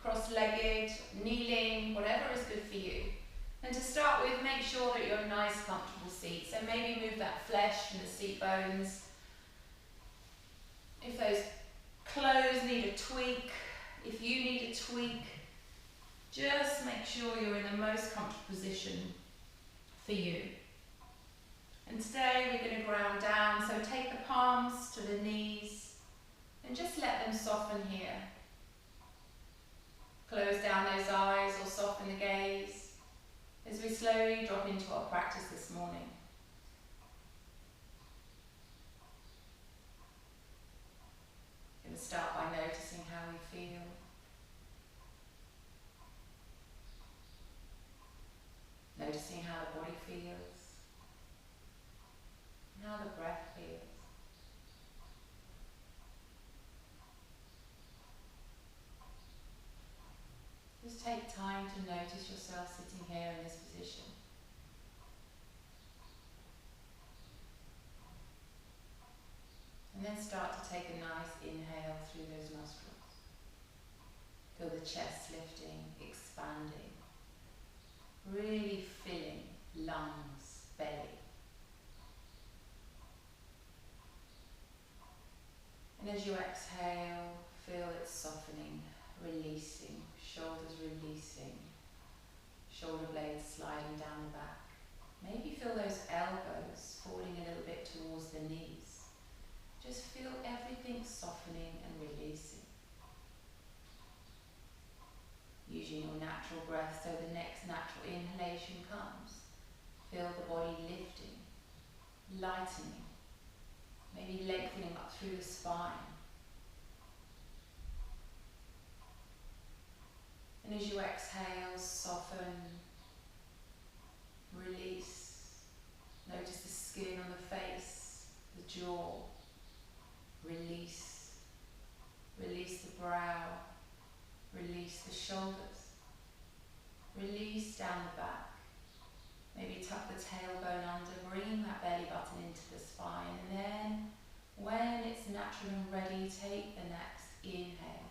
cross-legged, kneeling, whatever is good for you. And to start with, make sure that you're in a nice, comfortable seat. So maybe move that flesh and the seat bones. If those clothes need a tweak, if you need a tweak, just make sure you're in the most comfortable position for you. And today we're going to ground down, so take the palms to the knees and just let them soften here. Close down those eyes or soften the gaze as we slowly drop into our practice this morning. We're going to start by noticing how we feel. Noticing how the body feels, and how the breath feels. Just take time to notice yourself sitting here in this position. And then start to take a nice inhale through those nostrils. Feel the chest lifting, expanding. Really filling lungs, belly. And as you exhale, feel it softening, releasing, shoulders releasing, shoulder blades sliding down the back. Maybe feel those elbows falling a little bit towards the knees. Just feel everything softening and releasing. Using your natural breath, so the next natural inhalation comes. Feel the body lifting, lightening, maybe lengthening up through the spine. And as you exhale, soften, release. Notice the skin on the face, the jaw. Release. Release the brow. Release the shoulders. Release down the back. Maybe tuck the tailbone under, bringing that belly button into the spine. And then, when it's natural and ready, take the next inhale.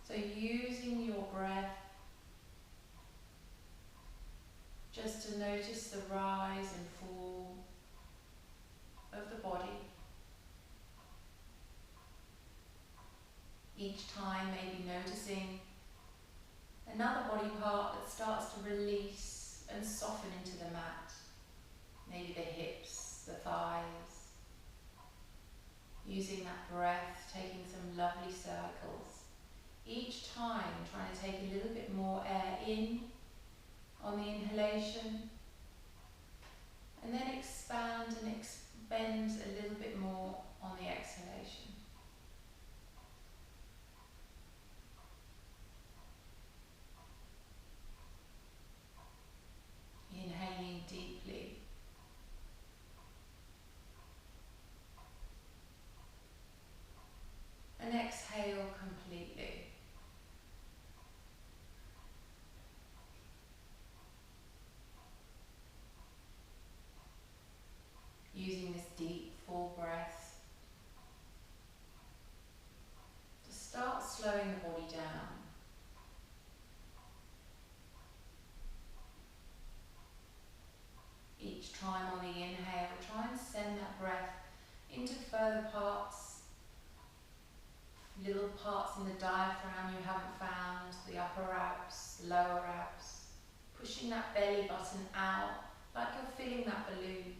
So using your breath just to notice the rise and fall of the body. Each time maybe noticing another body part that starts to release and soften into the mat. Maybe the hips, the thighs. Using that breath, taking some lovely circles. Each time trying to take a little bit more air in on the inhalation. And then expand and expend a little bit more on the exhalation. Inhaling deeply. And exhale completely. Using this deep, full breath to start slowing the body down. Each time on the inhale, try and send that breath into further parts, little parts in the diaphragm you haven't found, the upper abs, the lower abs, pushing that belly button out like you're filling that balloon.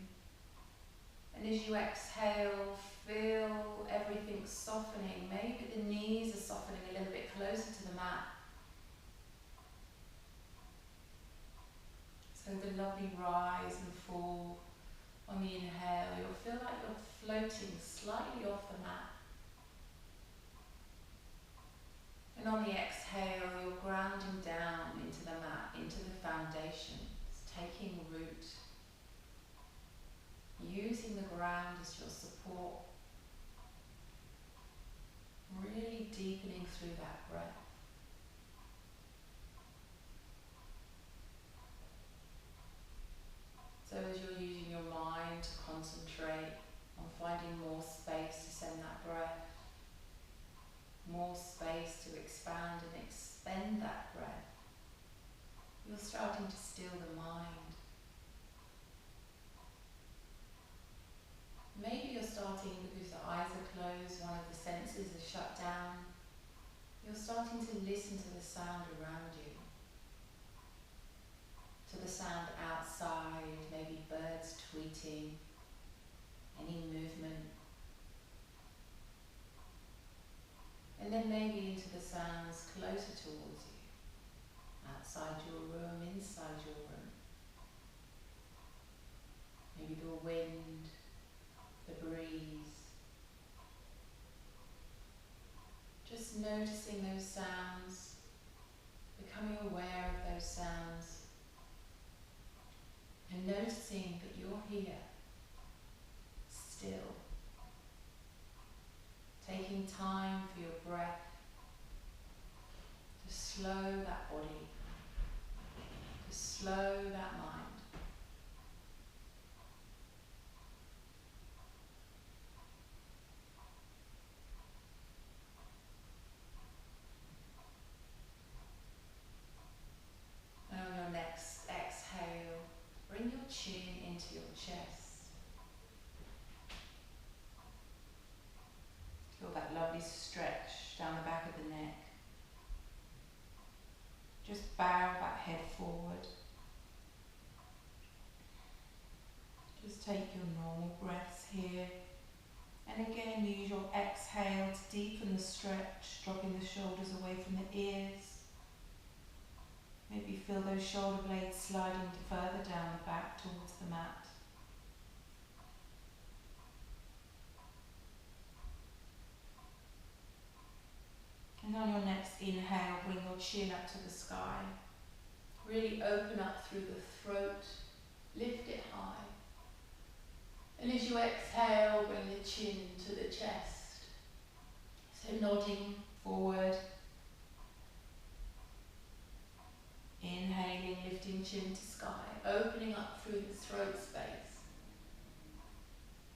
And as you exhale, feel everything softening. Maybe the knees are softening a little bit closer to the mat. So the lovely rise and fall on the inhale, you'll feel like you're floating slightly off the mat. And on the exhale, you're grounding down into the mat, into the foundation. It's taking root. Using the ground as your support. Really deepening through that breath. So as you're using your mind to concentrate on finding more space to send that breath, you're starting to still the mind. Maybe you're starting, because the eyes are closed, one of the senses is shut down. You're starting to listen to the sound around you. To the sound outside, maybe birds tweeting, any movement. And then maybe into the sounds closer towards you. Outside your room, inside your room. Maybe the wind, the breeze. Just noticing those sounds, becoming aware of those sounds, and noticing that you're here, still. Taking time for your breath to slow that body, to slow that mind. And on your next exhale, bring your chin into your chest. Feel that lovely stretch down the back of the neck. Just bow that head forward. Just take your normal breaths here. And again, use your exhale to deepen the stretch, dropping the shoulders away from the ears. Maybe feel those shoulder blades sliding further down the back towards the mat. And on your next inhale, bring your chin up to the sky. Really open up through the throat, lift it high. And as you exhale, bring the chin to the chest. So nodding forward. Inhaling, lifting chin to sky, opening up through the throat space.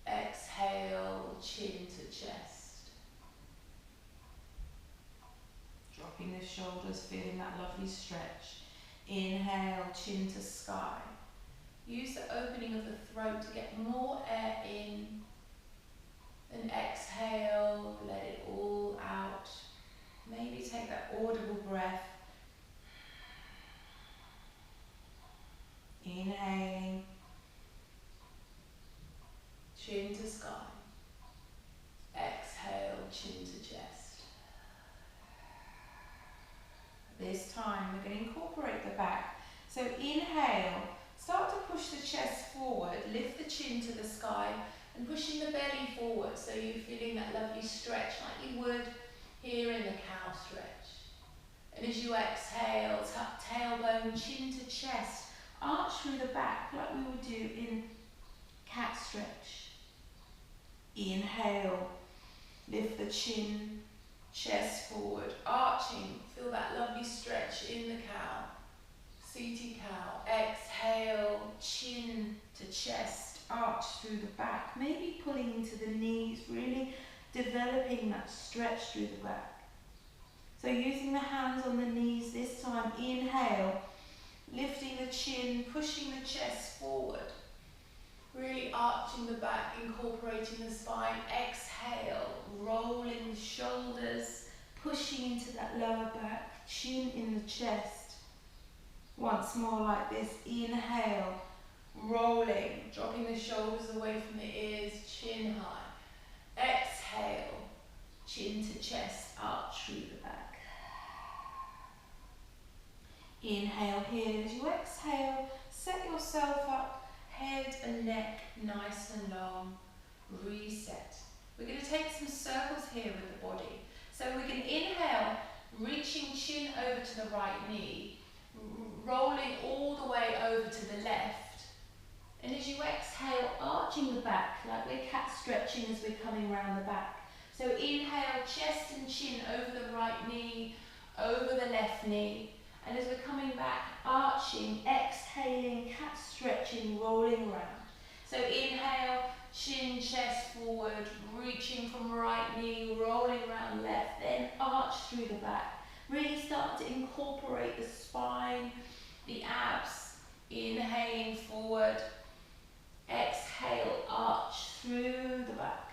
Exhale, chin to chest. Dropping the shoulders, feeling that lovely stretch. Inhale, chin to sky. Use the opening of the throat to get more air in. Then exhale, let it all out. Maybe take that audible breath. Inhaling, chin to sky. Exhale, chin to chest. This time we're going to incorporate the back. So inhale, start to push the chest forward, lift the chin to the sky and pushing the belly forward, so you're feeling that lovely stretch like you would here in the cow stretch. And as you exhale, tuck tailbone, chin to chest, arch through the back like we would do in cat stretch. Inhale, lift the chin, chest forward, arching, feel that lovely stretch in the cow. Seated cow. Exhale, chin to chest, arch through the back, maybe pulling into the knees, really developing that stretch through the back. So using the hands on the knees this time, inhale, lifting the chin, pushing the chest forward, really arching the back, incorporating the spine. Exhale, rolling the shoulders, pushing into that lower back, chin in the chest. Once more like this, inhale, rolling, dropping the shoulders away from the ears, chin high. Exhale, chin to chest, arch through the back. Inhale here. As you exhale, set yourself up, head and neck nice and long. Reset. We're going to take some circles here with the body. So we can inhale, reaching chin over to the right knee, rolling all the way over to the left. And as you exhale, arching the back like we're cat stretching as we're coming round the back. So inhale, chest and chin over the right knee, over the left knee. And as we're coming back, arching, exhaling, cat stretching, rolling round. So inhale, chin, chest forward, reaching from right knee, rolling round left, then arch through the back. Really start to incorporate the spine, the abs. Inhaling forward. Exhale, arch through the back.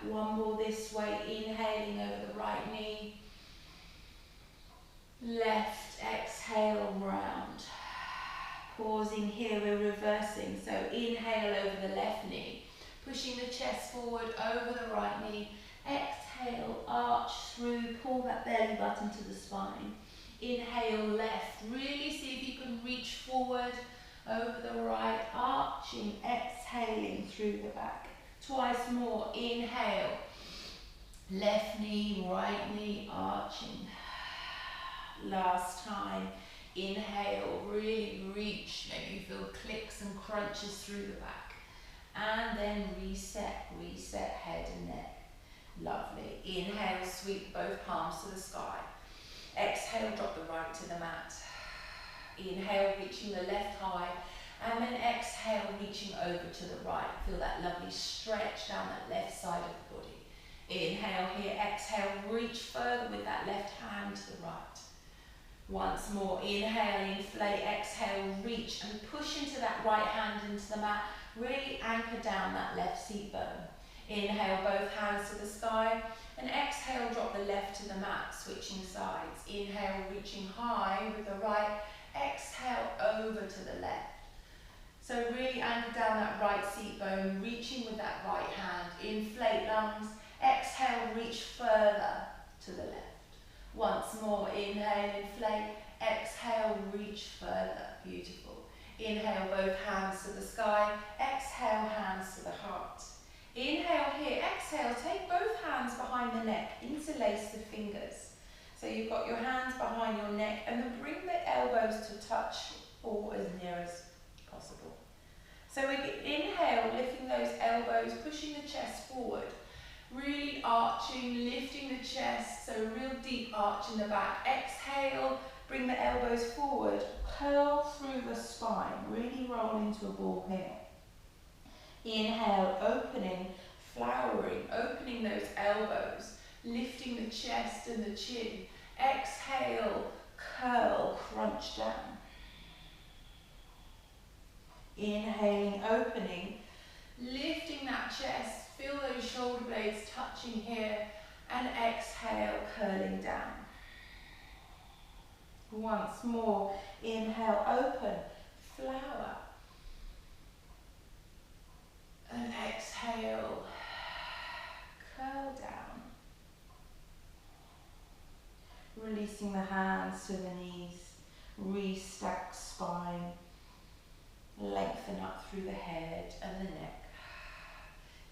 One more this way, inhaling over the right knee. Left, exhale, round. Pausing here, we're reversing. So inhale over the left knee. Pushing the chest forward over the right knee. Exhale, arch through, pull that belly button to the spine. Inhale, left. Really see if you can reach forward over the right, arching, exhaling through the back. Twice more, inhale. Left knee, right knee, arching. Last time, inhale, really reach. Maybe you feel clicks and crunches through the back. And then reset, reset head and neck. Lovely. Inhale, sweep both palms to the sky. Exhale, drop the right to the mat. Inhale, reaching the left high. And then exhale, reaching over to the right. Feel that lovely stretch down that left side of the body. Inhale here, exhale, reach further with that left hand to the right. Once more, inhale, inflate, exhale, reach and push into that right hand into the mat. Really anchor down that left seat bone. Inhale, both hands to the sky. And exhale, drop the left to the mat, switching sides. Inhale, reaching high with the right. Exhale, over to the left. So really anchor down that right seat bone, reaching with that right hand. Inflate lungs. Exhale, reach further to the left. Once more, inhale, inflate. Exhale, reach further. Beautiful. Inhale, both hands to the sky. Exhale, hands to the heart. Inhale here, exhale, take both hands behind the neck, interlace the fingers. So you've got your hands behind your neck and then bring the elbows to touch or as near as possible. So we inhale, lifting those elbows, pushing the chest forward, really arching, lifting the chest, so real deep arch in the back. Exhale, bring the elbows forward, curl through the spine, really roll into a ball here. Inhale, opening, flowering, opening those elbows, lifting the chest and the chin. Exhale, curl, crunch down. Inhaling, opening, lifting that chest, feel those shoulder blades touching here, and exhale, curling down. Once more, inhale, open, flower. And exhale, curl down. Releasing the hands to the knees, restack spine, lengthen up through the head and the neck.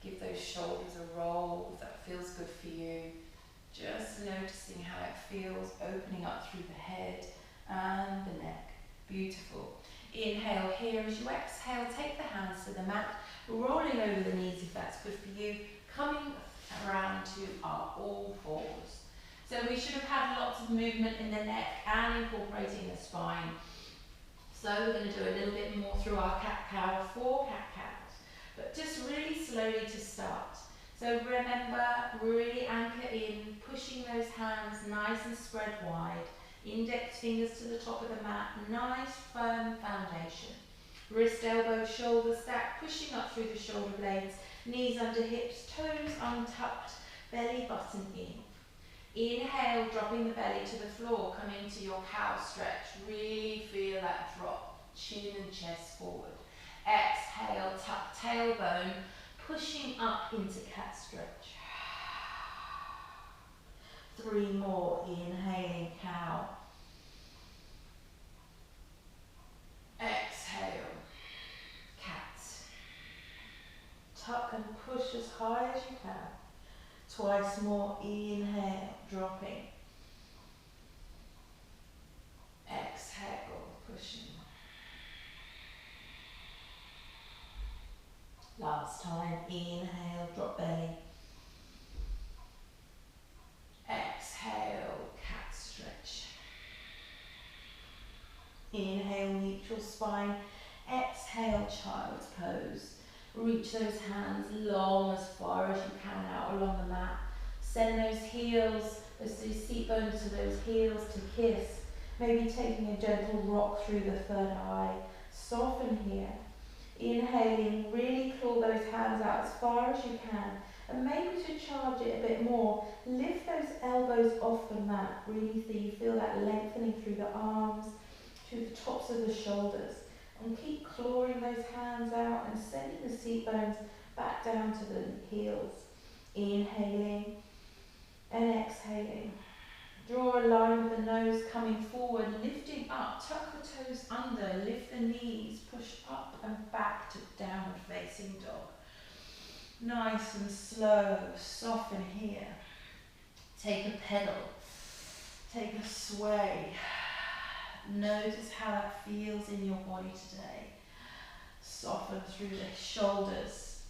Give those shoulders a roll if that feels good for you. Just noticing how it feels, opening up through the head and the neck. Beautiful. Inhale here as you exhale, take the hands to the mat, rolling over the knees if that's good for you, coming around to our all fours. So we should have had lots of movement in the neck and incorporating the spine. So we're going to do a little bit more through our cat-cow, 4 cat-cows, but just really slowly to start. So remember, really anchor in, pushing those hands nice and spread wide. Index fingers to the top of the mat, nice firm foundation. Wrist, elbow, shoulder stack, pushing up through the shoulder blades, knees under hips, toes untucked, belly button in. Inhale, dropping the belly to the floor, come into your cow stretch. Really feel that drop, chin and chest forward. Exhale, tuck tailbone, pushing up into cat stretch. 3 more, inhaling cow. Exhale, cat. Tuck and push as high as you can. Twice more, inhale, dropping. Exhale, pushing. Last time, inhale, drop belly. Exhale, cat stretch. Inhale, neutral spine. Exhale, child's pose. Reach those hands long as far as you can out along the mat. Send those heels, those seat bones to those heels to kiss. Maybe taking a gentle rock through the third eye. Soften here. Inhaling, really claw those hands out as far as you can. And maybe to charge it a bit more, lift those elbows off the mat. Really so you feel that lengthening through the arms, to the tops of the shoulders. And keep clawing those hands out and sending the seat bones back down to the heels. Inhaling and exhaling. Draw a line with the nose coming forward, lifting up, tuck the toes under, lift the knees, push up and back to downward facing dog. Nice and slow, soften here. Take a pedal, take a sway. Notice how that feels in your body today. Soften through the shoulders.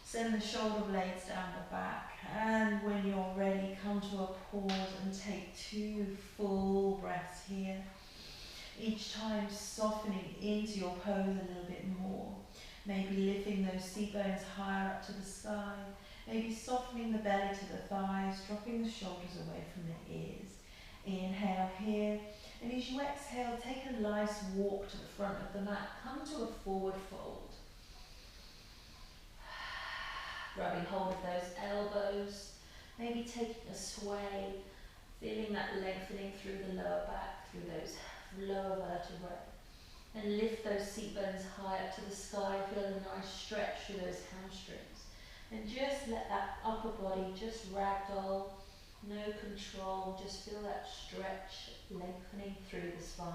Send the shoulder blades down the back. And when you're ready, come to a pause and take 2 full breaths here. Each time softening into your pose a little bit more. Maybe lifting those seat bones higher up to the sky. Maybe softening the belly to the thighs, dropping the shoulders away from the ears. Inhale here. And as you exhale, take a nice walk to the front of the mat. Come to a forward fold. Grabbing hold of those elbows. Maybe taking a sway. Feeling that lengthening through the lower back, through those lower vertebrae. And lift those seat bones high up to the sky. Feel a nice stretch through those hamstrings. And just let that upper body just ragdoll. No control, just feel that stretch lengthening through the spine.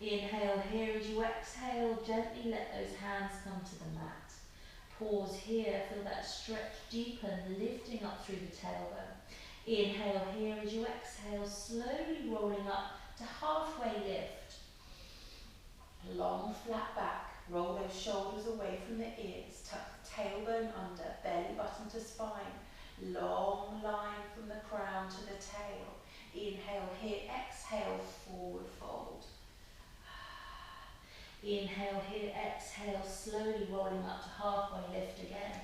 Inhale here. As you exhale, gently let those hands come to the mat. Pause here, feel that stretch deepen, lifting up through the tailbone. Inhale here. As you exhale, slowly rolling up to halfway lift. Long flat back, roll those shoulders away from the ears, tuck the tailbone under, belly button to spine. Long line from the crown to the tail. Inhale here, exhale, forward fold. Inhale here, exhale, slowly rolling up to halfway lift again.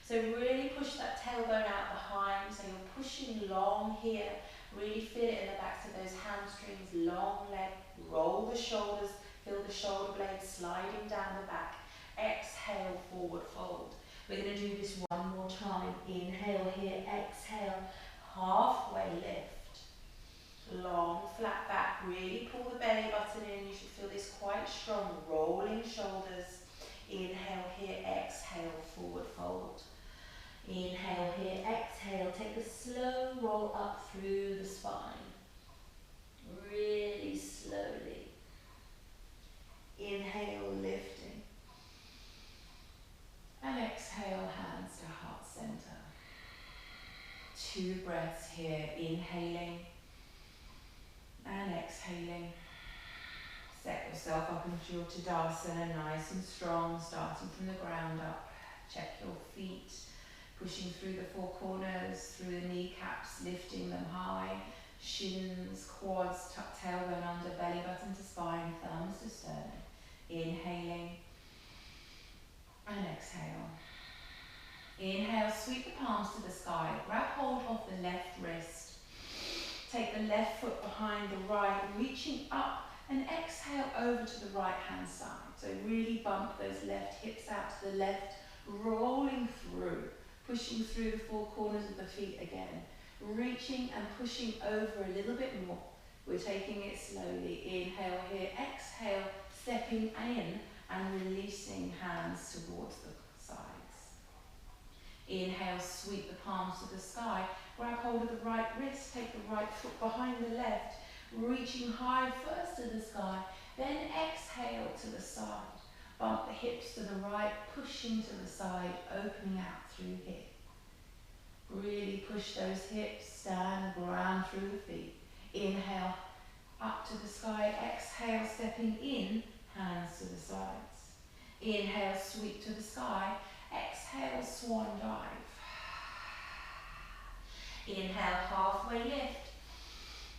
So really push that tailbone out behind, so you're pushing long here. Really feel it in the backs of those hamstrings, long leg, roll the shoulders, feel the shoulder blades sliding down the back. Exhale, forward fold. We're going to do this one more time. Inhale here, exhale, halfway lift. Long, flat back, really pull the belly button in. You should feel this quite strong, rolling shoulders. Inhale here, exhale, forward fold. Inhale here, exhale, take a slow roll up through the spine. Really slowly. Inhale, lifting. And exhale, hands to heart center. 2 breaths here, inhaling and exhaling. Set yourself up into your Tadasana, nice and strong, starting from the ground up. Check your feet, pushing through the 4 corners, through the kneecaps, lifting them high. Shins, quads, tuck tailbone under, belly button to spine, thumbs to sternum. Inhaling and exhale. Inhale, sweep the palms to the sky. Grab hold of the left wrist. Take the left foot behind the right, reaching up, and exhale over to the right hand side. So really bump those left hips out to the left, rolling through, pushing through the 4 corners of the feet again. Reaching and pushing over a little bit more. We're taking it slowly. Inhale here, exhale, stepping in and releasing hands towards the sides. Inhale, sweep the palms to the sky. Grab hold of the right wrist, take the right foot behind the left, reaching high first to the sky, then exhale to the side. Bump the hips to the right, pushing to the side, opening out through here. Really push those hips, stand, ground through the feet. Inhale, up to the sky, exhale, stepping in, hands to the sides. Inhale, sweep to the sky, exhale, swan dive. Inhale, halfway lift.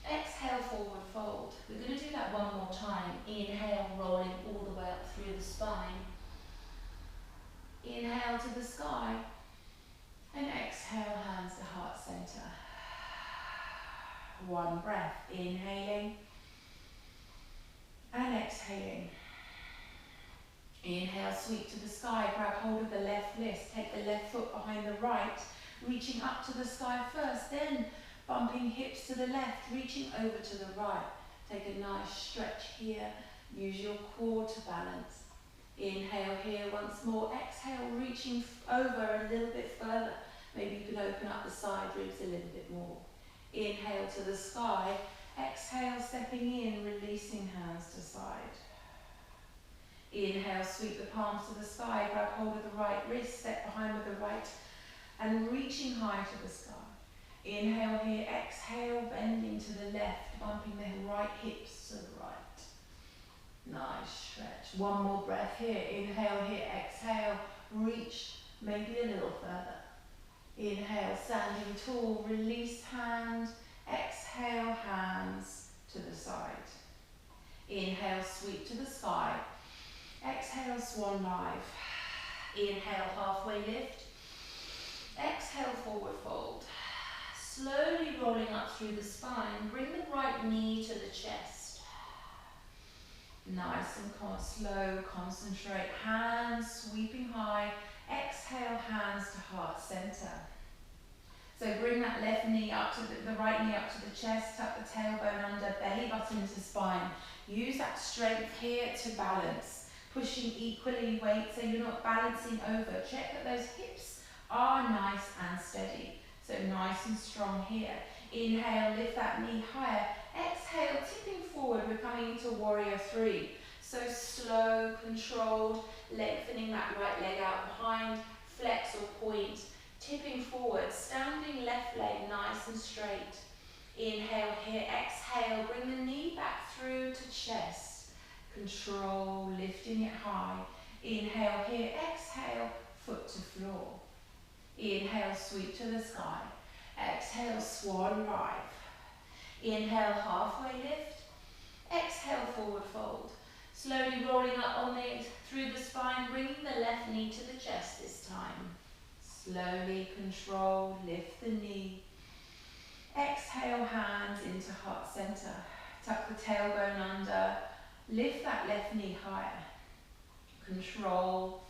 Exhale, forward fold. We're going to do that one more time. Inhale, rolling all the way up through the spine. Inhale to the sky. And exhale, hands to heart center. 1 breath. Inhaling And exhaling. Inhale, sweep to the sky, grab hold of the left wrist, take the left foot behind the right, reaching up to the sky first, then bumping hips to the left, reaching over to the right. Take a nice stretch here, use your core to balance. Inhale here once more, exhale, reaching over a little bit further. Maybe you can open up the side ribs a little bit more. Inhale to the sky, exhale, stepping in, releasing hands to side. Inhale, sweep the palms to the sky, grab hold of the right wrist, step behind with the right, and reaching high to the sky. Inhale here, exhale, bending to the left, bumping the right hips to the right. Nice stretch. One more breath here. Inhale here, exhale, reach maybe a little further. Inhale, standing tall, release hand, exhale, hands to the side. Inhale, sweep to the sky. Exhale, swan dive. Inhale, halfway lift. Exhale, forward fold. Slowly rolling up through the spine, bring the right knee to the chest. Nice and slow, concentrate. Hands sweeping high. Exhale, hands to heart center. So bring that left knee up to the right knee up to the chest, tuck the tailbone under, belly button to spine. Use that strength here to balance, pushing equally weight so you're not balancing over. Check that those hips are nice and steady. So nice and strong here. Inhale, lift that knee higher. Exhale, tipping forward, we're coming into warrior three. So slow, controlled, lengthening that right leg out behind, flex or point, tipping forward, standing left leg nice and straight. Inhale here, exhale, bring the knee back through to chest. Control, lifting it high. Inhale here, exhale, foot to floor. Inhale, sweep to the sky. Exhale, swan dive. Inhale, halfway lift. Exhale, forward fold. Slowly rolling up on through the spine, bringing the left knee to the chest this time. Slowly control, lift the knee. Exhale, hands into heart center. Tuck the tailbone under. Lift that left knee higher. Control.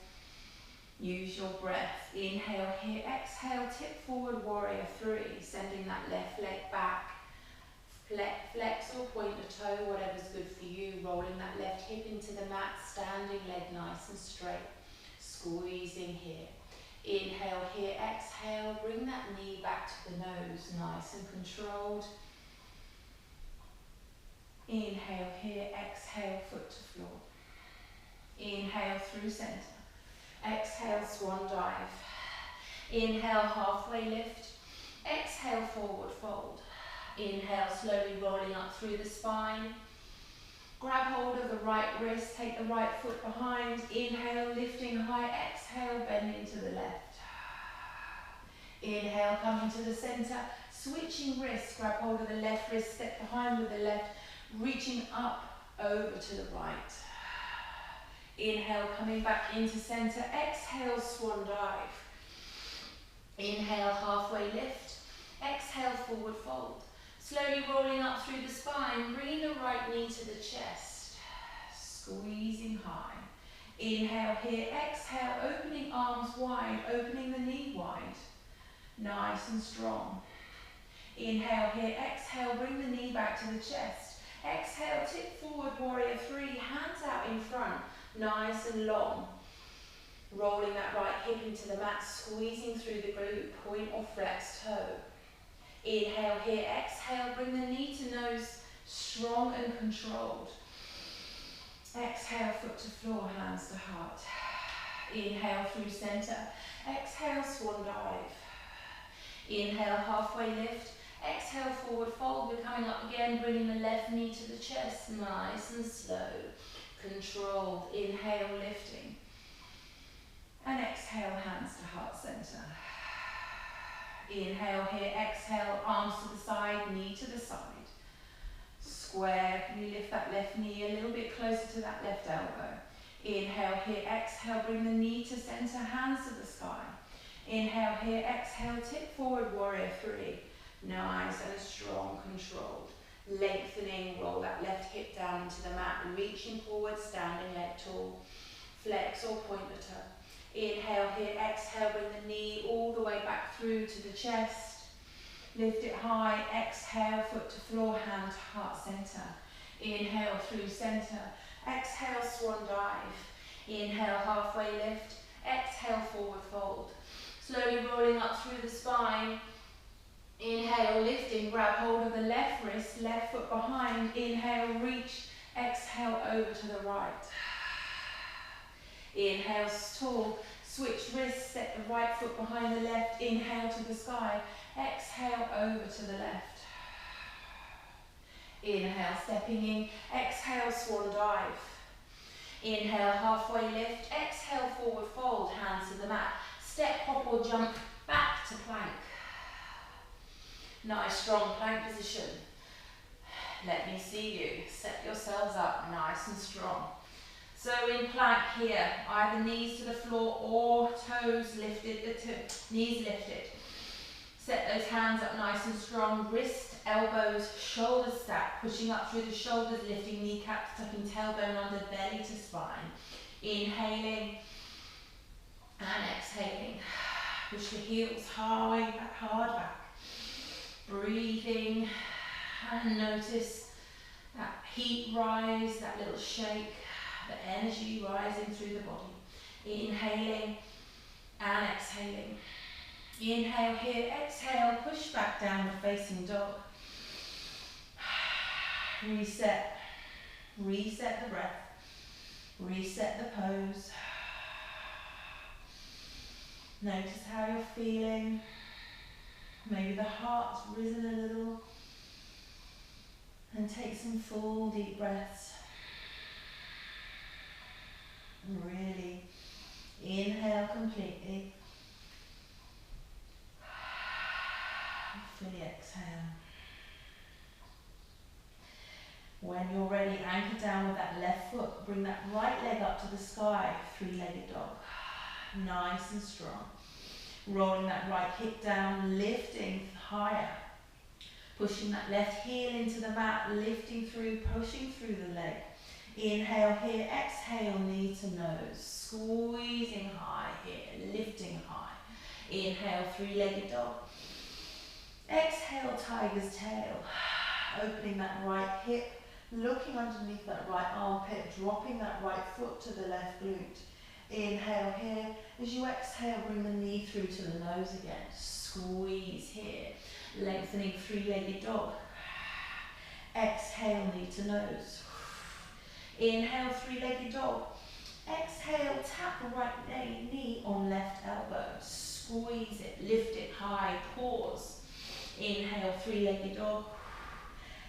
Use your breath. Inhale here, exhale, tip forward, warrior three. Sending that left leg back. Flex or point a toe, whatever's good for you. Rolling that left hip into the mat, standing leg nice and straight. Squeezing here. Inhale here, exhale, bring that knee back to the nose, nice and controlled. Inhale here, exhale, foot to floor. Inhale through center. Exhale, swan dive. Inhale, halfway lift. Exhale, forward fold. Inhale, slowly rolling up through the spine. Grab hold of the right wrist, take the right foot behind. Inhale, lifting high. Exhale, bending to the left. Inhale, coming to the center. Switching wrists, grab hold of the left wrist, step behind with the left. Reaching up, over to the right. Inhale, coming back into center. Exhale, swan dive. Inhale, halfway lift. Exhale, forward fold. Slowly rolling up through the spine, bringing the right knee to the chest. Squeezing high. Inhale here, exhale, opening arms wide, opening the knee wide. Nice and strong. Inhale here, exhale, bring the knee back to the chest. Exhale, tip forward, warrior three, hands out in front. Nice and long. Rolling that right hip into the mat, squeezing through the glute, point or flex toe. Inhale here, exhale, bring the knee to nose, strong and controlled. Exhale, foot to floor, hands to heart. Inhale through center. Exhale, swan dive. Inhale, halfway lift. Exhale, forward fold. We're coming up again, bringing the left knee to the chest, nice and slow. Controlled. Inhale, lifting. And exhale, hands to heart center. Inhale here, exhale, arms to the side, knee to the side. Square, can you lift that left knee a little bit closer to that left elbow? Inhale here, exhale, bring the knee to center, hands to the sky. Inhale here, exhale, tip forward, warrior three. Nice and strong, controlled. Lengthening, roll that left hip down into the mat, reaching forward, standing leg tall. Flex or point the toe. Inhale here, exhale, bring the knee all the way back through to the chest. Lift it high, exhale, foot to floor, hand to heart center. Inhale through center, exhale, swan dive. Inhale, halfway lift, exhale, forward fold. Slowly rolling up through the spine. Inhale, lifting, grab hold of the left wrist, left foot behind. Inhale, reach, exhale, over to the right. Inhale, tall, switch wrists, set the right foot behind the left. Inhale to the sky, exhale, over to the left. Inhale, stepping in, exhale, swan dive. Inhale, halfway lift, exhale, forward fold, hands to the mat. Step, hop or jump, back to plank. Nice, strong plank position. Let me see you. Set yourselves up nice and strong. So in plank here, either knees to the floor or toes lifted, knees lifted. Set those hands up nice and strong. Wrist, elbows, shoulders stacked, pushing up through the shoulders, lifting kneecaps, tucking tailbone under, belly to spine. Inhaling and exhaling. Push the heels high back, hard back. Breathing and notice that heat rise, that little shake, the energy rising through the body. Inhaling and exhaling. Inhale here, exhale, push back, downward facing dog. Reset, reset the breath, reset the pose. Notice how you're feeling. Maybe the heart's risen a little. And take some full deep breaths. And really inhale completely. Fully exhale. When you're ready, anchor down with that left foot. Bring that right leg up to the sky, three-legged dog. Nice and strong. Rolling that right hip down, lifting higher. Pushing that left heel into the mat, lifting through, pushing through the leg. Inhale here, exhale, knee to nose. Squeezing high here, lifting high. Inhale, three-legged dog. Exhale, tiger's tail. Opening that right hip, looking underneath that right armpit, dropping that right foot to the left glute. Inhale here. As you exhale, bring the knee through to the nose again. Squeeze here. Lengthening three-legged dog. Exhale, knee to nose. Inhale, three-legged dog. Exhale, tap the right knee on left elbow. Squeeze it, lift it high, pause. Inhale, three-legged dog.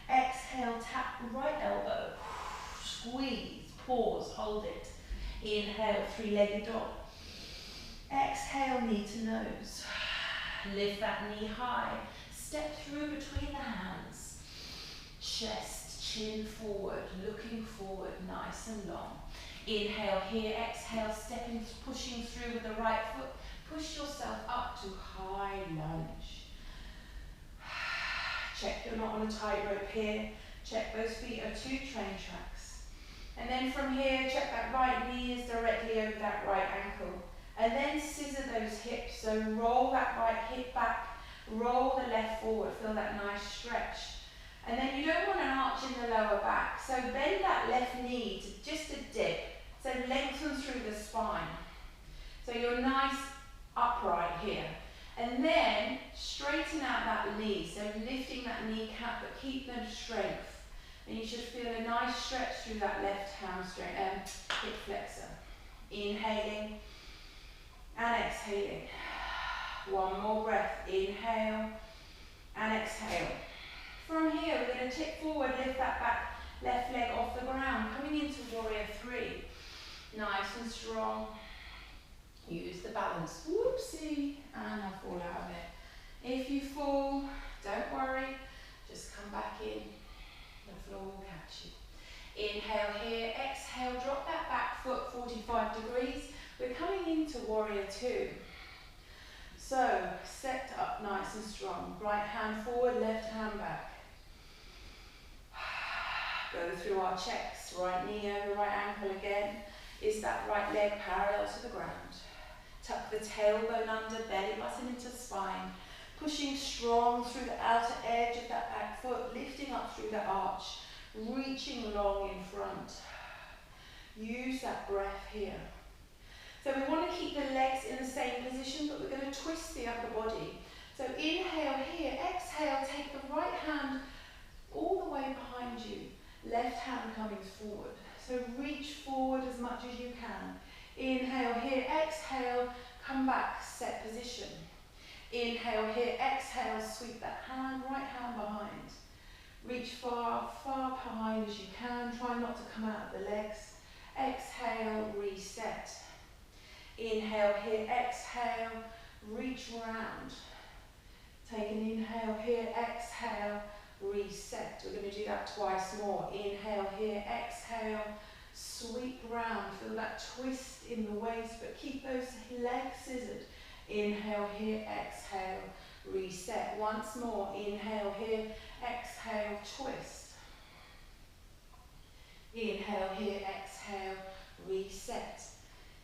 Exhale, tap the right elbow. Squeeze, pause, hold it. Inhale, three-legged dog. Exhale, knee to nose. Lift that knee high. Step through between the hands. Chest, chin forward, looking forward, nice and long. Inhale here, exhale, stepping, pushing through with the right foot. Push yourself up to high lunge. Check you're not on a tightrope here. Check those feet are 2 train tracks. And then from here, check that right knee is directly over that right ankle. And then scissor those hips. So roll that right hip back, roll the left forward. Feel that nice stretch. And then you don't want an arch in the lower back. So bend that left knee to just a dip. So lengthen through the spine. So you're nice upright here. And then straighten out that knee. So lifting that kneecap, but keep the strength. And you should feel a nice stretch through that left hamstring, hip flexor. Inhaling and exhaling. One more breath. Inhale and exhale. From here, we're going to tip forward, lift that back left leg off the ground, coming into warrior 3. Nice and strong. Use the balance. Whoopsie. And I fall out of it. If you fall, don't worry. Just come back in. The floor will catch you. Inhale here. Exhale. Drop that back foot 45 degrees. We're coming into warrior 2. So, set up nice and strong. Right hand forward, left hand back. through our checks, right knee over right ankle again. Is that right leg parallel to the ground? Tuck the tailbone under, belly button into spine. Pushing strong through the outer edge of that back foot, lifting up through the arch, reaching long in front. Use that breath here. So we want to keep the legs in the same position, but we're going to twist the upper body. So inhale here, exhale, take the right hand all the way behind you, left hand coming forward. So reach forward as much as you can. Inhale here, exhale, come back, set position. Inhale here, exhale, sweep that hand, right hand behind. Reach far, far behind as you can. Try not to come out of the legs. Exhale, reset. Inhale here, exhale, reach round. Take an inhale here, exhale, reset. We're going to do that twice more. Inhale here, exhale, sweep round. Feel that twist in the waist, but keep those legs scissored. Inhale here, exhale, reset. Once more, inhale here, exhale, twist. Inhale here, exhale, reset.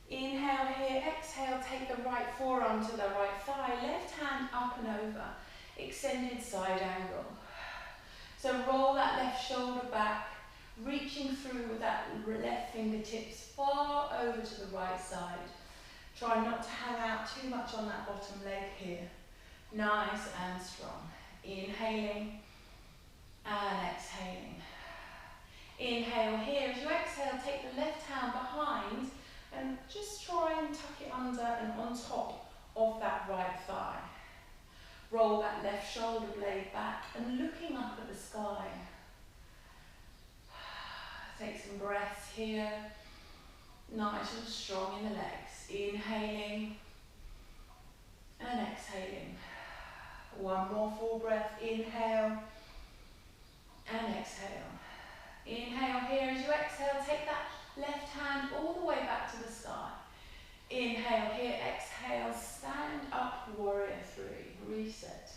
Inhale here, exhale, take the right forearm to the right thigh, left hand up and over, extended side angle. So roll that left shoulder back, reaching through with that left fingertips far over to the right side. Try not to hang out too much on that bottom leg here. Nice and strong. Inhaling and exhaling. Inhale here. As you exhale, take the left hand behind and just try and tuck it under and on top of that right thigh. Roll that left shoulder blade back and looking up at the sky. Take some breaths here. Nice and strong in the legs. Inhaling and exhaling. One more full breath. Inhale and exhale. Inhale here. As you exhale, take that left hand all the way back to the sky. Inhale here. Exhale. Stand up, warrior three. Reset.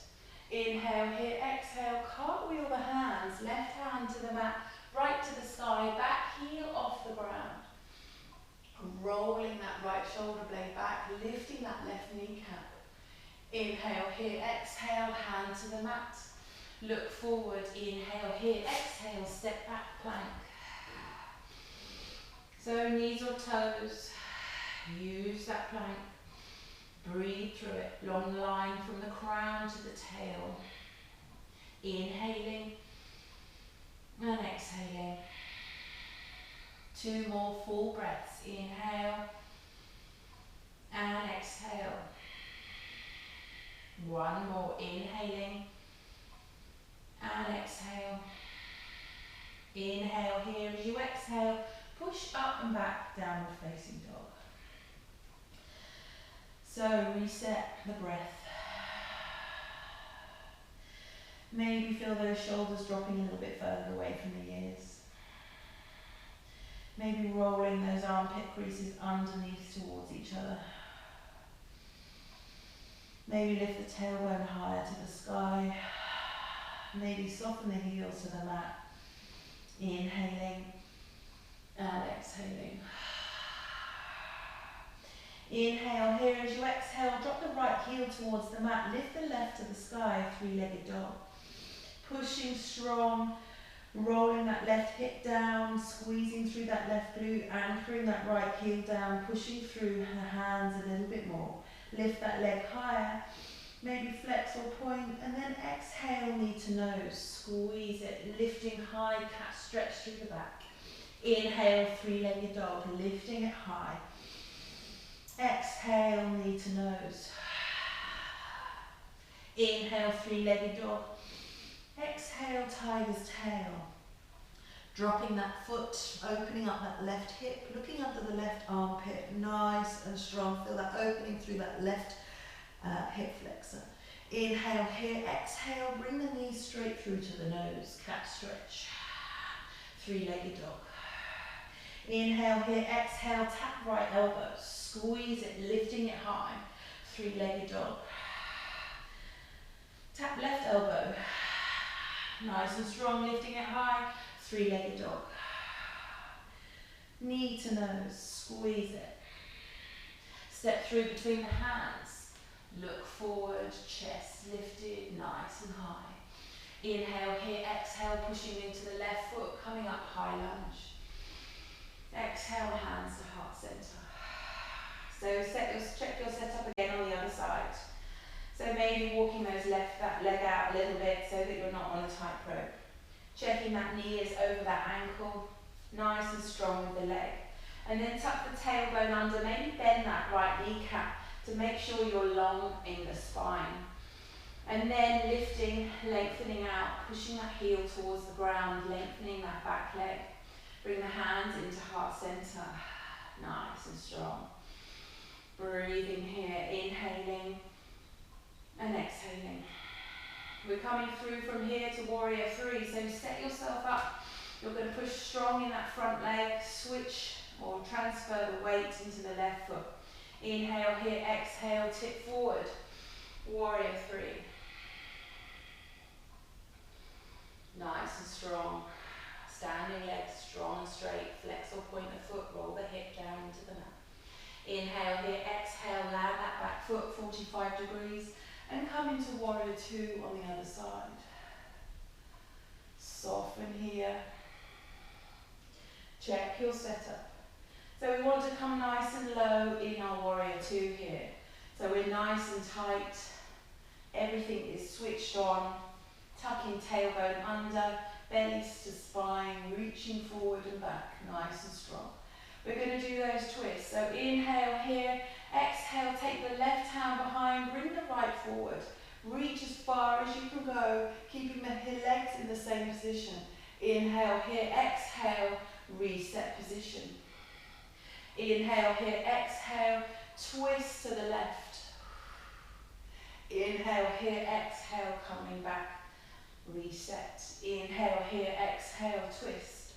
Inhale here. Exhale. Cartwheel the hands. Left hand to the mat. Right to the sky. Back heel off the ground. Rolling that right shoulder blade back, lifting that left kneecap. Inhale here, exhale, hand to the mat. Look forward, inhale here, exhale, step back, plank. So knees or toes, use that plank. Breathe through it, long line from the crown to the tail. Inhaling and exhaling. Two more full breaths. Inhale and exhale. One more. Inhaling and exhale. Inhale here. As you exhale, push up and back, downward facing dog. So reset the breath. Maybe feel those shoulders dropping a little bit further away from the ears. Maybe rolling those armpit creases underneath towards each other. Maybe lift the tailbone higher to the sky. Maybe soften the heels to the mat. Inhaling and exhaling. Inhale here. As you exhale, drop the right heel towards the mat. Lift the left to the sky, three-legged dog. Pushing strong. Rolling that left hip down, squeezing through that left glute, anchoring that right heel down, pushing through the hands a little bit more. Lift that leg higher, maybe flex or point, and then exhale, knee to nose. Squeeze it, lifting high, cat stretch through the back. Inhale, three-legged dog, lifting it high. Exhale, knee to nose. Inhale, three-legged dog. Exhale, tiger's tail. Dropping that foot, opening up that left hip, looking under the left armpit, nice and strong. Feel that opening through that left hip flexor. Inhale here, exhale, bring the knees straight through to the nose, cat stretch. Three-legged dog. Inhale here, exhale, tap right elbow, squeeze it, lifting it high. Three-legged dog. Tap left elbow. Nice and strong, lifting it high. Three-legged dog. Knee to nose, squeeze it. Step through between the hands. Look forward, chest lifted, nice and high. Inhale here, exhale, pushing into the left foot, coming up, high lunge. Exhale, hands to heart center. So check your setup again on the other side. So maybe walking that leg out a little bit so that you're not on a tightrope. Checking that knee is over that ankle, nice and strong with the leg. And then tuck the tailbone under, maybe bend that right kneecap to make sure you're long in the spine. And then lifting, lengthening out, pushing that heel towards the ground, lengthening that back leg. Bring the hands into heart center, nice and strong. Breathing here, inhaling and exhaling. We're coming through from here to warrior three, so set yourself up. You're going to push strong in that front leg, switch or transfer the weight into the left foot. Inhale here, exhale, tip forward. Warrior three. Nice and strong. Standing legs strong and straight. Flex or point the foot, roll the hip down into the mat. Inhale here, exhale, land that back foot 45 degrees and come into warrior two on the other side. Soften here. Check your setup. So we want to come nice and low in our warrior two here. So we're nice and tight. Everything is switched on. Tucking tailbone under, belly to spine, reaching forward and back, nice and strong. We're going to do those twists. So inhale here, exhale, take the left hand behind, bring the right forward. Reach as far as you can go, keeping the legs in the same position. Inhale here, exhale, reset position. Inhale here, exhale, twist to the left. Inhale here, exhale, coming back, reset. Inhale here, exhale, twist.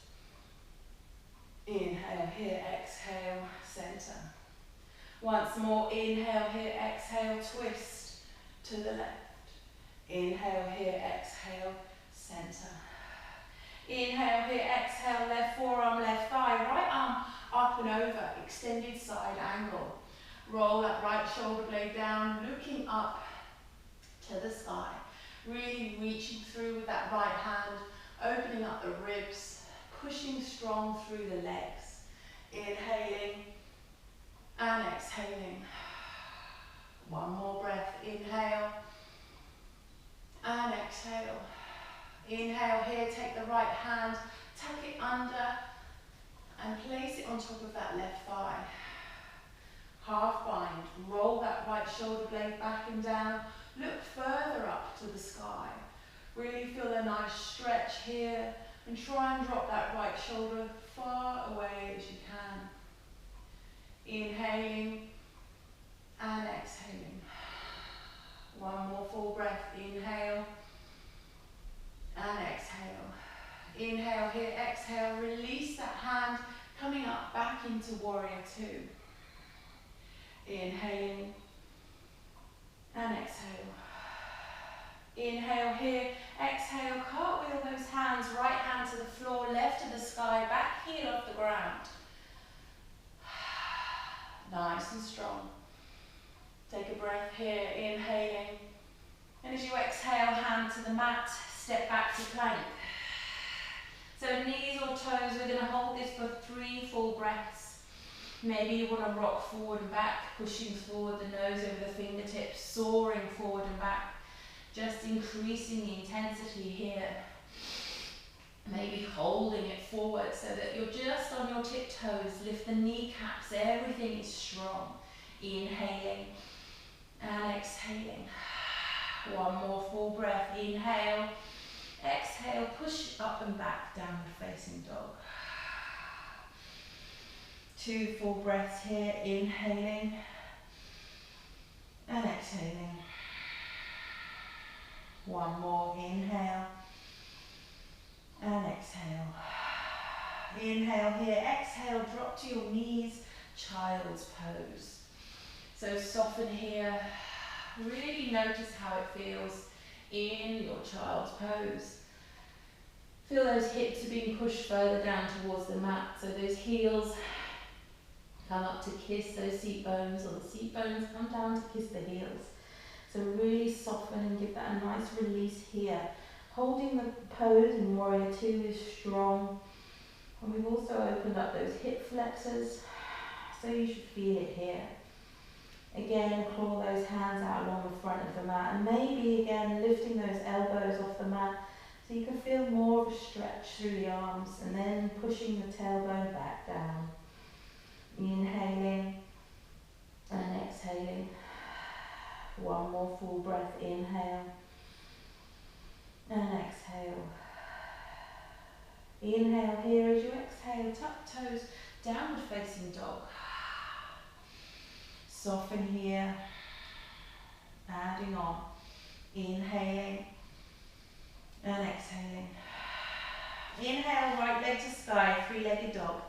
Inhale here, exhale, center. Once more, inhale here, exhale, twist to the left. Inhale here, exhale, center. Inhale here, exhale, left forearm, left thigh, right arm up and over, extended side angle. Roll that right shoulder blade down, looking up to the sky. Really reaching through with that right hand, opening up the ribs, pushing strong through the legs. Inhaling and exhaling. One more breath, inhale and exhale. Inhale here, take the right hand, tuck it under and place it on top of that left thigh. Half bind, roll that right shoulder blade back and down, look further up to the sky. Really feel a nice stretch here and try and drop that right shoulder far away as you can. Inhaling and exhaling. One more full breath, inhale and exhale. Inhale here, exhale, release that hand, coming up back into warrior two. Inhaling and exhale. Inhale here, exhale, cartwheel those hands, right hand to the floor, left to the sky, back heel off the ground. Nice and strong. Take a breath here, inhaling. And as you exhale, hand to the mat, step back to plank. So knees or toes, we're going to hold this for 3 full breaths. Maybe you want to rock forward and back, pushing forward the nose over the fingertips, soaring forward and back. Just increasing the intensity here. Maybe holding it forward so that you're just on your tiptoes, lift the kneecaps, everything is strong. Inhaling and exhaling. One more full breath, inhale, exhale, push up and back, downward facing dog. 2 full breaths here, inhaling and exhaling. One more, inhale and exhale. Inhale here, exhale, drop to your knees, child's pose. So soften here, really notice how it feels in your child's pose. Feel those hips are being pushed further down towards the mat, so those heels come up to kiss those seat bones, or the seat bones come down to kiss the heels. So really soften and give that a nice release here. Holding the pose in Warrior Two is strong. And we've also opened up those hip flexors, so you should feel it here. Again, claw those hands out along the front of the mat, and maybe again lifting those elbows off the mat so you can feel more of a stretch through the arms, and then pushing the tailbone back down. Inhaling and exhaling. One more full breath, inhale and exhale. Inhale here as you exhale, tuck toes, downward facing dog. Soften here, adding on, inhaling and exhaling. Inhale, right leg to sky, three-legged dog.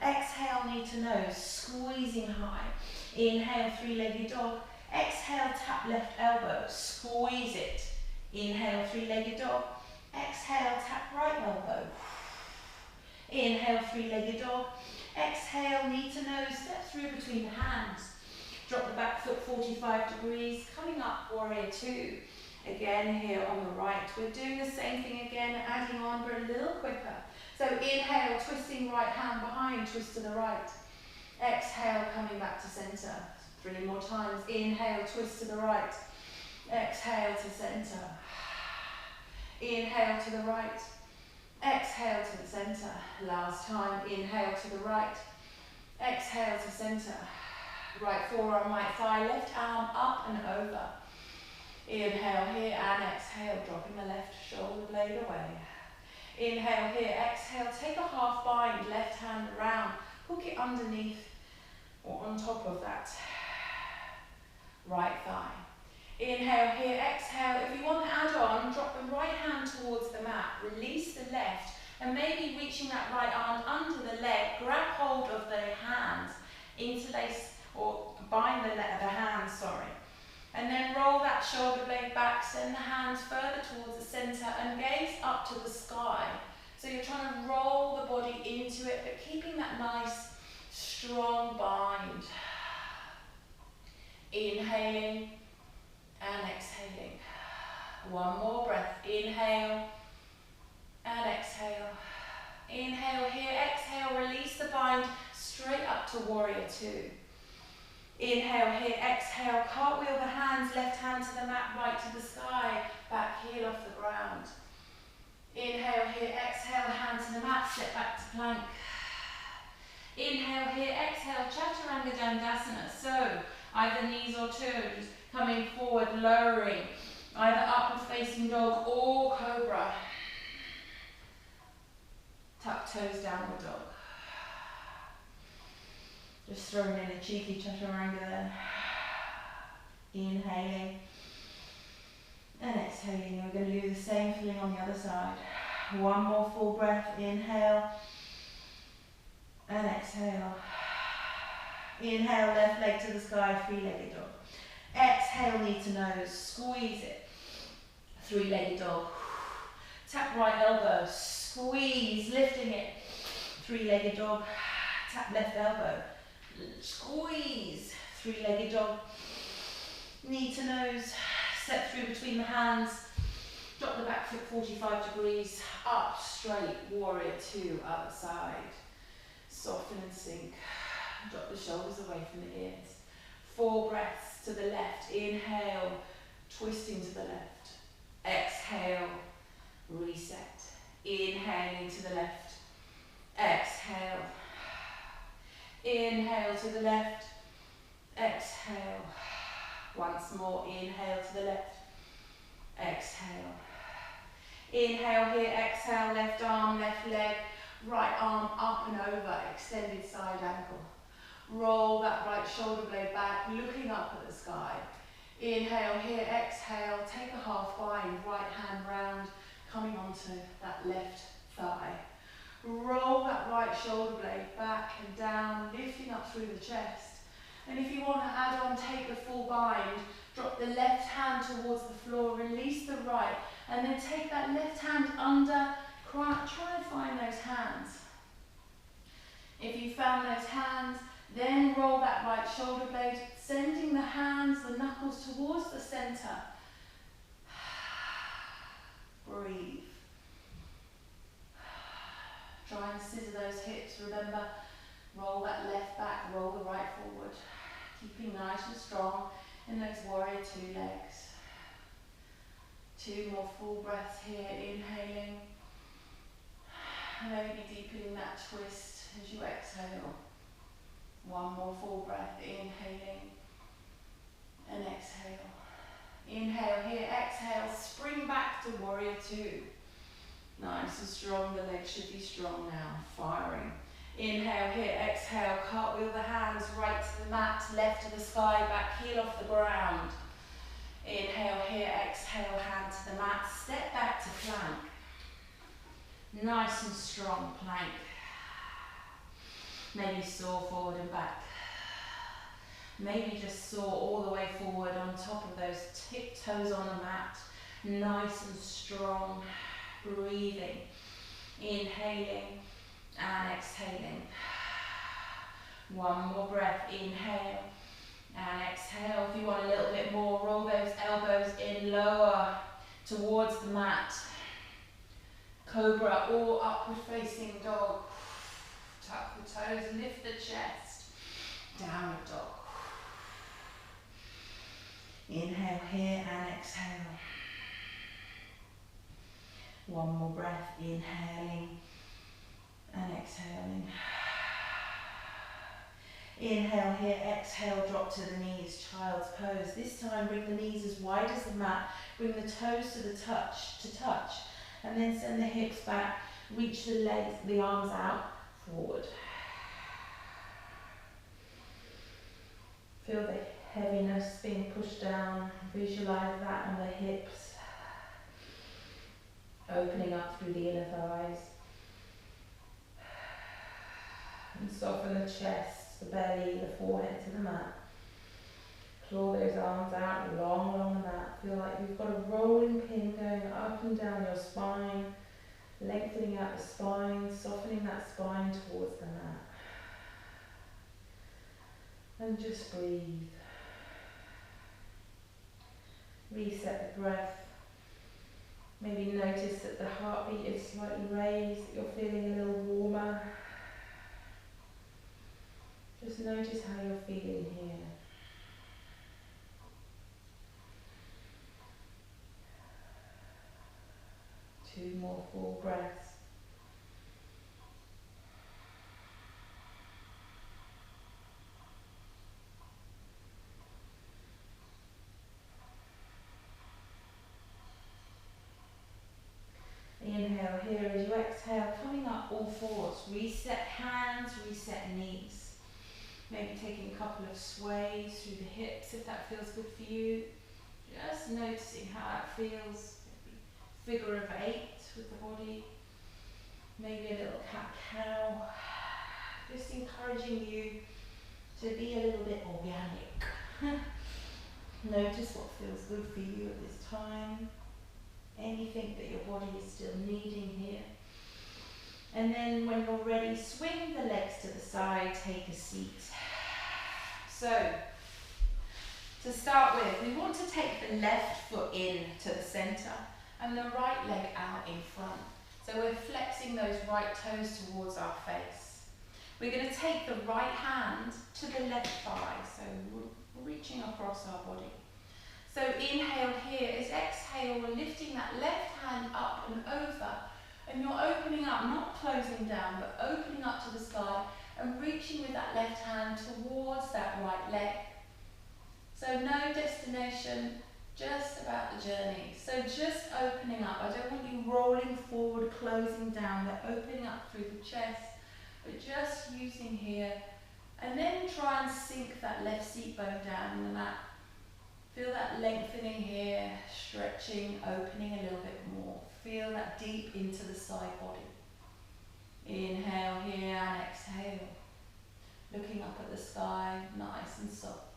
Exhale, knee to nose, squeezing high. Inhale, three-legged dog. Exhale, tap left elbow, squeeze it. Inhale, three-legged dog. Exhale, tap right elbow. Inhale, three-legged dog. Exhale, knee to nose, step through between the hands. Drop the back foot 45 degrees, coming up, Warrior Two. Again here on the right. We're doing the same thing again, adding on, but a little quicker. So inhale, twisting right hand behind, twist to the right. Exhale, coming back to center. 3 more times. Inhale, twist to the right. Exhale to center. Inhale to the right. Exhale to the center. Last time. Inhale to the right. Exhale to center. Right forearm, right thigh, left arm up and over. Inhale here and exhale, dropping the left shoulder blade away. Inhale here, exhale, take a half bind, left hand around, hook it underneath or on top of that right thigh. Inhale here, exhale. If you want to add on, drop the right hand towards the mat, release the left, and maybe reaching that right arm under the leg, grab hold of the hands, interlace or bind the hands, and then roll that shoulder blade back, send the hands further towards the center and gaze up to the sky. So you're trying to roll the body into it, but keeping that nice, strong bind. Inhaling and exhaling. One more breath. Inhale and exhale. Inhale here, exhale, release the bind straight up to Warrior Two. Inhale here, exhale, cartwheel the hands, left hand to the mat, right to the sky, back heel off the ground. Inhale here, exhale, hand to the mat, step back to plank. Inhale here, exhale, Chaturanga Dandasana. So, either knees or toes, coming forward, lowering, either upward facing dog or cobra. Tuck toes, downward dog. Just throwing in a cheeky chaturanga there. Inhaling and exhaling. We're going to do the same feeling on the other side. One more full breath. Inhale and exhale. Inhale, left leg to the sky, three-legged dog. Exhale, knee to nose, squeeze it. Three-legged dog. Tap right elbow, squeeze, lifting it. Three-legged dog. Tap left elbow. Squeeze, three-legged dog, knee to nose, step through between the hands, drop the back foot 45 degrees, up, straight, Warrior Two, other side, soften and sink, drop the shoulders away from the ears, 4 breaths to the left, inhale, twisting to the left, exhale, reset, inhaling to the left, exhale, inhale to the left, exhale. Once more, inhale to the left, exhale. Inhale here, exhale, left arm, left leg, right arm up and over, extended side ankle. Roll that right shoulder blade back, looking up at the sky. Inhale here, exhale, take a half bind, right hand round, coming onto that left thigh. Roll that right shoulder blade back and down, lifting up through the chest. And if you want to add on, take the full bind, drop the left hand towards the floor, release the right, and then take that left hand under, try and find those hands. If you found those hands, then roll that right shoulder blade, sending the hands, the knuckles towards the center. Breathe. Try and scissor those hips. Remember, roll that left back, roll the right forward. Keeping nice and strong in those warrior two legs. 2 more full breaths here, inhaling. Maybe deepening that twist as you exhale. 1 more full breath, inhaling and exhale. Inhale here, exhale, spring back to warrior two. Nice and strong, the legs should be strong now, firing. Inhale here, exhale, cartwheel the hands right to the mat, left to the sky, back heel off the ground. Inhale here, exhale, hand to the mat, step back to plank. Nice and strong plank. Maybe saw forward and back. Maybe just saw all the way forward on top of those tiptoes on the mat. Nice and strong. Breathing. Inhaling and exhaling. 1 more breath. Inhale and exhale. If you want a little bit more, roll those elbows in lower towards the mat. Cobra or upward facing dog. Tuck the toes, lift the chest. Downward dog. Inhale here and exhale. 1 more breath, inhaling and exhaling. Inhale here, exhale, drop to the knees, child's pose. This time bring the knees as wide as the mat, bring the toes to touch, and then send the hips back, reach the legs, the arms out, forward. Feel the heaviness being pushed down, visualize that on the hips, opening up through the inner thighs, and soften the chest, the belly, the forehead to the mat. Claw those arms out long along the mat. Feel like you've got a rolling pin going up and down your spine, lengthening out the spine, softening that spine towards the mat. And just breathe. Reset the breath. Maybe notice that the heartbeat is slightly raised, that you're feeling a little warmer. Just notice how you're feeling here. Two more full breaths. Inhale here as you exhale, coming up all fours. Reset hands, reset knees. Maybe taking a couple of sways through the hips if that feels good for you. Just noticing how that feels. Figure of 8 with the body. Maybe a little cat-cow. Just encouraging you to be a little bit organic. Notice what feels good for you at this time. Anything that your body is still needing here. And then when you're ready, swing the legs to the side, take a seat. So, to start with, we want to take the left foot in to the center and the right leg out in front. So we're flexing those right toes towards our face. We're going to take the right hand to the left thigh, so we're reaching across our body. So inhale here, as exhale, we're lifting that left hand up and over, and you're opening up, not closing down, but opening up to the sky and reaching with that left hand towards that right leg. So no destination, just about the journey. So just opening up. I don't want you rolling forward, closing down, but opening up through the chest, but just using here, and then try and sink that left seat bone down in the mat. Feel that lengthening here, stretching, opening a little bit more. Feel that deep into the side body. Inhale here and exhale. Looking up at the sky, nice and soft.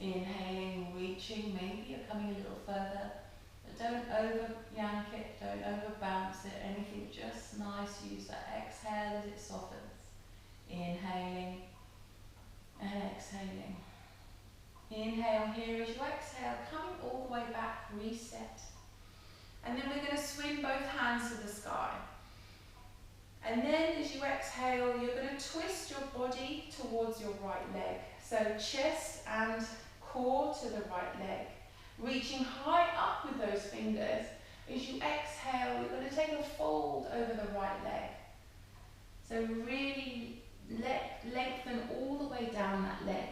Inhaling, reaching, maybe you're coming a little further, but don't over yank it, don't over bounce it, anything, nice. Use that exhale as it softens. Inhaling and exhaling. Inhale here as you exhale, coming all the way back, reset. And then we're going to swing both hands to the sky. And then as you exhale, you're going to twist your body towards your right leg. So chest and core to the right leg. Reaching high up with those fingers. As you exhale, you're going to take a fold over the right leg. So really lengthen all the way down that leg.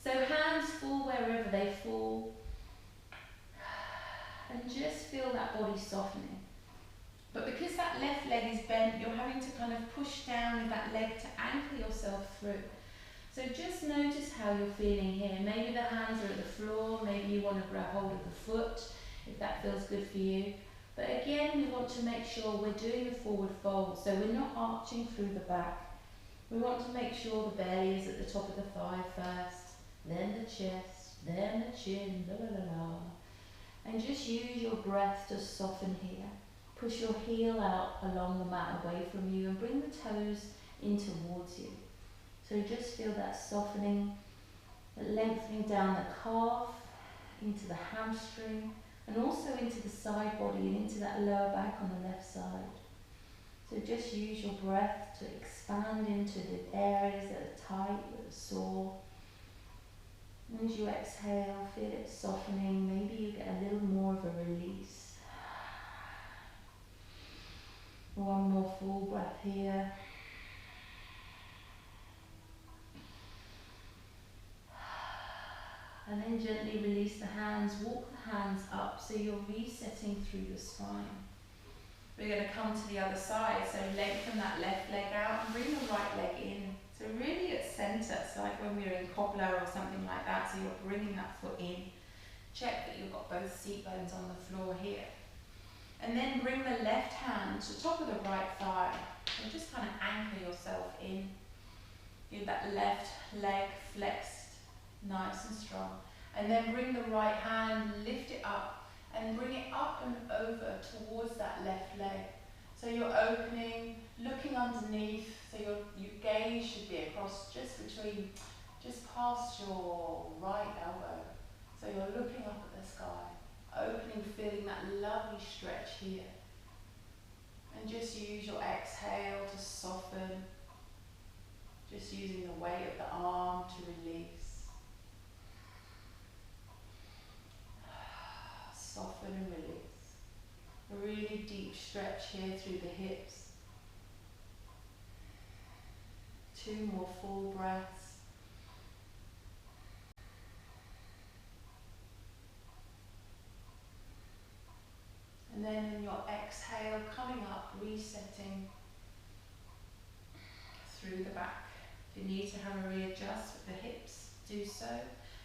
So hands fall wherever they fall. And just feel that body softening. But because that left leg is bent, you're having to kind of push down with that leg to anchor yourself through. So just notice how you're feeling here. Maybe the hands are at the floor, maybe you want to grab hold of the foot, if that feels good for you. But again, we want to make sure we're doing the forward fold, so we're not arching through the back. We want to make sure the belly is at the top of the thigh first, then the chest, then the chin, la la la la. And just use your breath to soften here. Push your heel out along the mat away from you and bring the toes in towards you. So just feel that softening, that lengthening down the calf, into the hamstring, and also into the side body and into that lower back on the left side. So just use your breath to expand into the areas that are tight, that are sore. And as you exhale, feel it softening. Maybe you get a little more of a release. One more full breath here. And then gently release the hands, walk the hands up so you're resetting through your spine. We're going to come to the other side, so lengthen that left leg out and bring the right leg in. So really at centre, so like when we're in cobbler or something like that, so you're bringing that foot in. Check that you've got both seat bones on the floor here. And then bring the left hand to the top of the right thigh and just kind of anchor yourself in. Give that left leg flexed, nice and strong. And then bring the right hand, lift it up and bring it up and over towards that left leg. So you're opening, looking underneath, so your gaze should be across just past your right elbow. So you're looking up at the sky, opening, feeling that lovely stretch here. And just use your exhale to soften, just using the weight of the arm to release. Soften and release. A really deep stretch here through the hips. 2 more full breaths. And then in your exhale, coming up, resetting through the back. If you need to have a readjust with the hips, do so.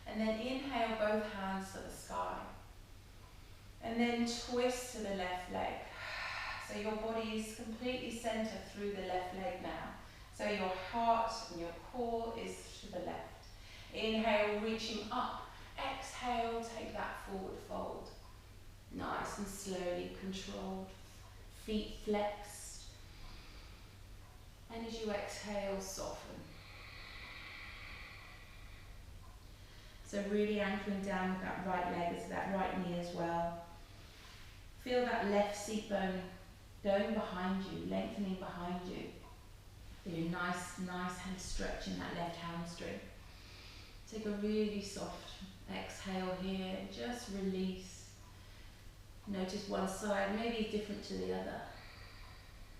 And then inhale both hands to the sky. And then twist to the left leg. So your body is completely centered through the left leg now. So your heart and your core is to the left. Inhale, reaching up. Exhale, take that forward fold. Nice and slowly controlled. Feet flexed. And as you exhale, soften. So really anchoring down with that right leg, so that right knee as well. Feel that left seat bone going behind you, lengthening behind you. Feel a nice hand stretch in that left hamstring. Take a really soft exhale here, just release. Notice one side, maybe different to the other.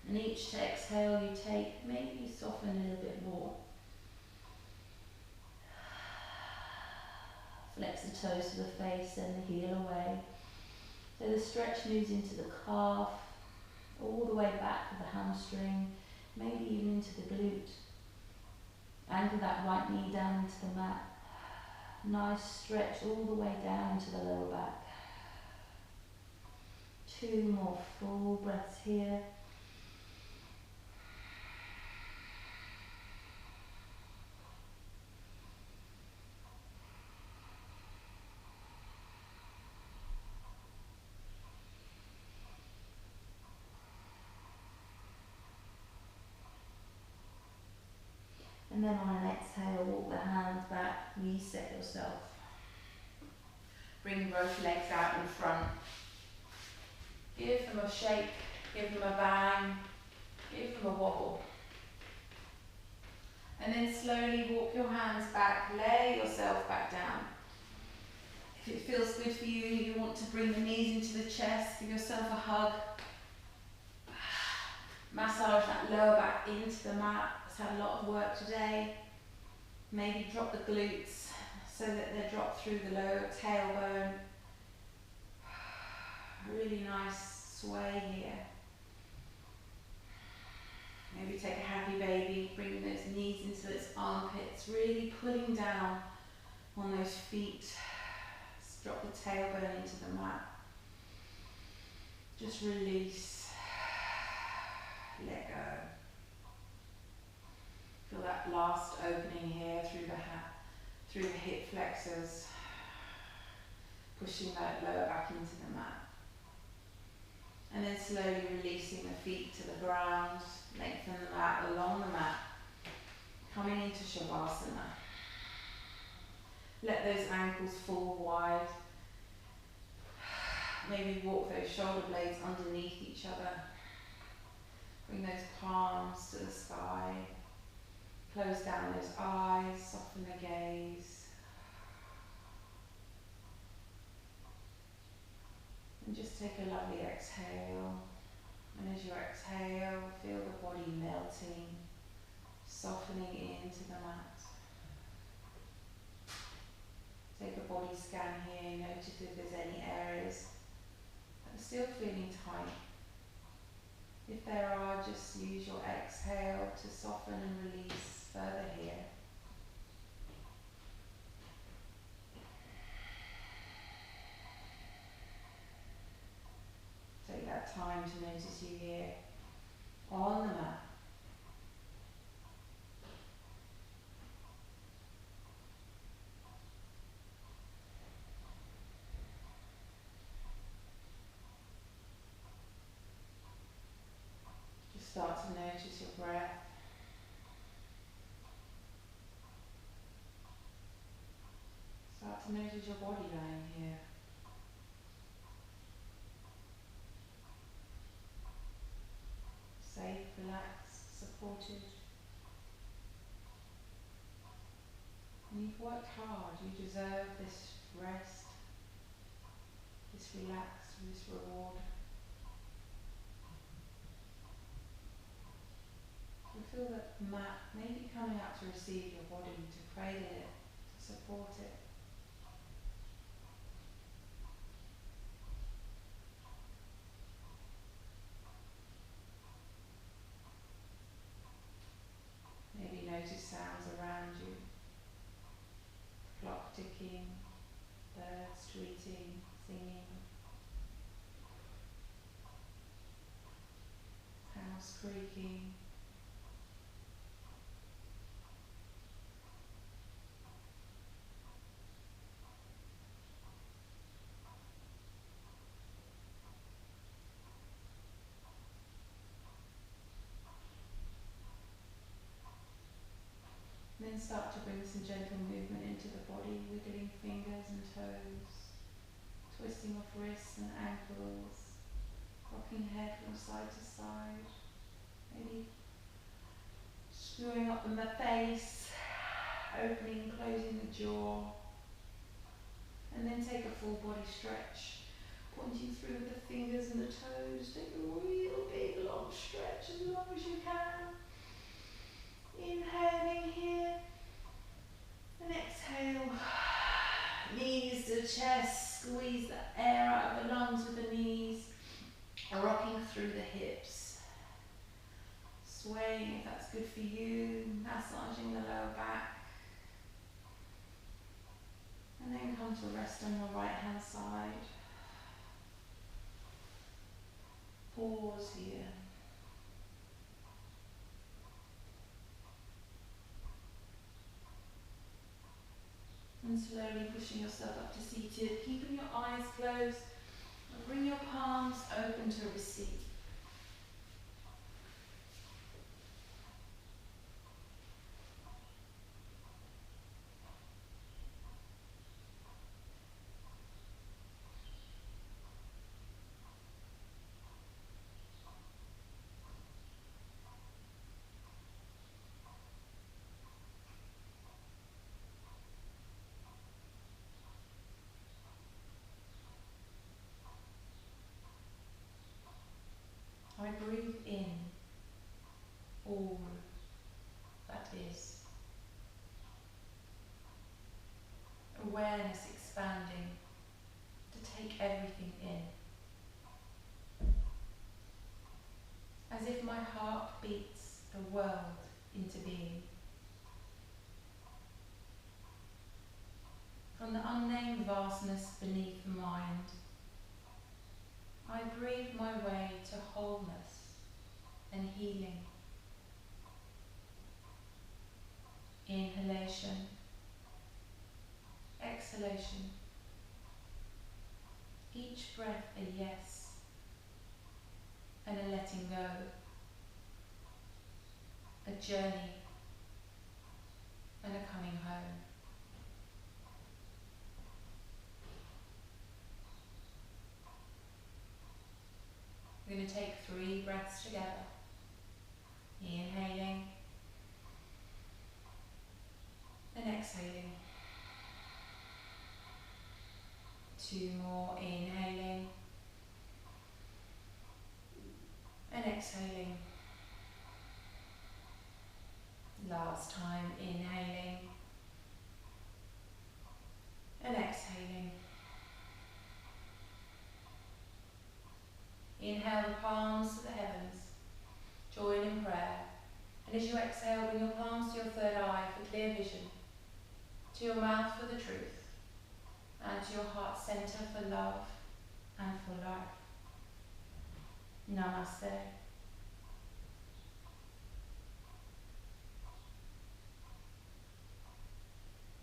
And each exhale you take, maybe you soften a little bit more. Flex the toes to the face and the heel away. So the stretch moves into the calf, all the way back to the hamstring, maybe even into the glute. Anchor that right knee down into the mat. Nice stretch all the way down to the lower back. 2 more full breaths here. then on an exhale, walk the hands back, reset yourself. Bring both legs out in front. Give them a shake, give them a bang, give them a wobble. And then slowly walk your hands back, lay yourself back down. If it feels good for you, you want to bring the knees into the chest, give yourself a hug. Massage that lower back into the mat. It's had a lot of work today. Maybe drop the glutes so that they drop through the lower tailbone. Really nice sway here. Maybe take a happy baby, bring those knees into its armpits, really pulling down on those feet. Just drop the tailbone into the mat. Just release. Let go. Feel that last opening here through the hip flexors, pushing that lower back into the mat. And then slowly releasing the feet to the ground, lengthen them out along the mat, coming into Shavasana. Let those ankles fall wide. Maybe walk those shoulder blades underneath each other. Bring those palms to the sky. Close down those eyes, soften the gaze. And just take a lovely exhale. And as you exhale, feel the body melting, softening into the mat. Take a body scan here, notice if there's any areas that are still feeling tight. If there are, just use your exhale to soften and release further here. Take that time to notice you here on the mat. Just start to notice your breath. Start to notice your body lying here. Safe, relaxed, supported. And you've worked hard. You deserve this rest, this relax, this reward. You feel that mat may be coming up to receive your body, to cradle it, to support it. Maybe notice sounds around you. Clock ticking, birds tweeting, singing, house creaking. Then start to bring some gentle movement into the body, wiggling fingers and toes, twisting of wrists and ankles, rocking head from side to side, maybe screwing up in the face, opening and closing the jaw, and then take a full body stretch, pointing through with the fingers and the toes. Take a real big long stretch as long as you can. Inhaling here and exhale. Knees to chest, squeeze the air out of the lungs with the knees, rocking through the hips. Swaying if that's good for you, massaging the lower back. And then come to rest on your right hand side. Pause here. And slowly pushing yourself up to seated, keeping your eyes closed, and bring your palms open to receive. awareness expanding to take everything in. As if my heart beats the world into being. From the unnamed vastness beneath the mind, I breathe my way to wholeness and healing. Inhalation, exhalation. Each breath a yes and a letting go. A journey and a coming home. We're going to take 3 breaths together. Inhaling and exhaling. 2 more, inhaling and exhaling. Last time, inhaling and exhaling. Inhale the palms to the heavens. Join in prayer. And as you exhale, bring your palms to your third eye for clear vision, to your mouth for the truth, and to your heart center for love and for life. Namaste.